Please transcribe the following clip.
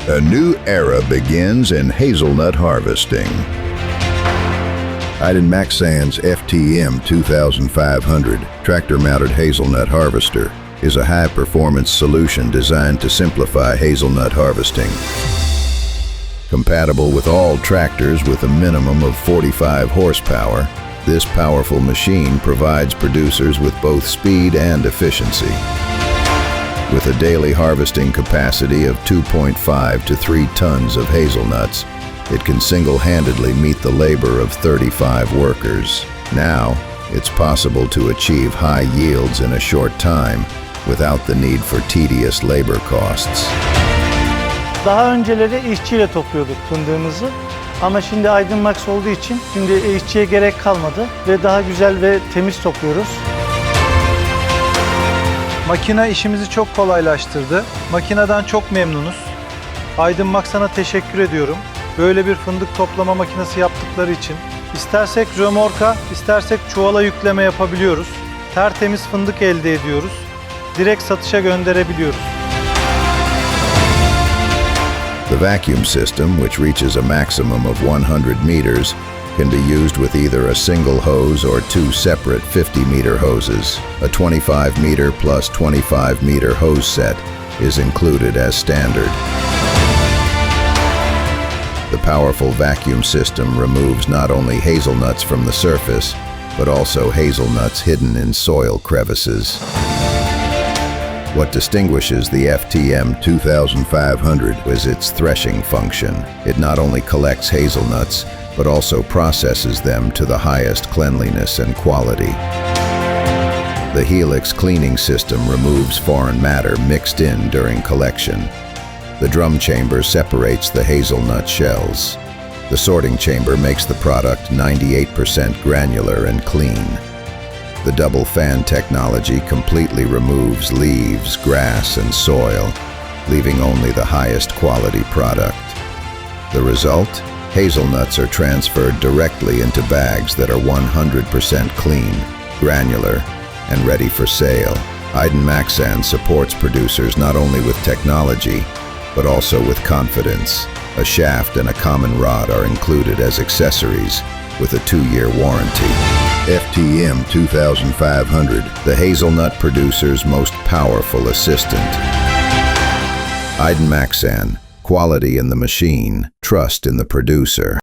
A new era begins in hazelnut harvesting. Aydinmaksan's FTM2500 tractor-mounted hazelnut harvester is a high-performance solution designed to simplify hazelnut harvesting. Compatible with all tractors with a minimum of 45 horsepower, this powerful machine provides producers with both speed and efficiency. With a daily harvesting capacity of 2.5 to 3 tons of hazelnuts, it can single-handedly meet the labor of 35 workers. Now, it's possible to achieve high yields in a short time without the need for tedious labor costs. Daha önceleri işçiyle topluyorduk fındığımızı. Ama şimdi Aydinmax olduğu için şimdi işçiye gerek kalmadı ve daha güzel ve temiz topluyoruz. Makine işimizi çok kolaylaştırdı. Makineden çok memnunuz. Aydinmaksan'a teşekkür ediyorum. Böyle bir fındık toplama makinesi yaptıkları için. İstersek römorka, istersek çuvala yükleme yapabiliyoruz. Tertemiz fındık elde ediyoruz. Direkt satışa gönderebiliyoruz. The vacuum system, which reaches a maximum of 100 meters, can be used with either a single hose or 2 separate 50-meter hoses. A 25-meter plus 25-meter hose set is included as standard. The powerful vacuum system removes not only hazelnuts from the surface, but also hazelnuts hidden in soil crevices. What distinguishes the FTM2500 is its threshing function. It not only collects hazelnuts, but also processes them to the highest cleanliness and quality. The Helix cleaning system removes foreign matter mixed in during collection. The drum chamber separates the hazelnut shells. The sorting chamber makes the product 98% granular and clean. The double fan technology completely removes leaves, grass, and soil, leaving only the highest quality product. The result? Hazelnuts are transferred directly into bags that are 100% clean, granular, and ready for sale. Aydinmaksan supports producers not only with technology, but also with confidence. A shaft and a common rod are included as accessories with a 2-year warranty. FTM2500, the hazelnut producer's most powerful assistant. Aydinmaksan, quality in the machine, trust in the producer.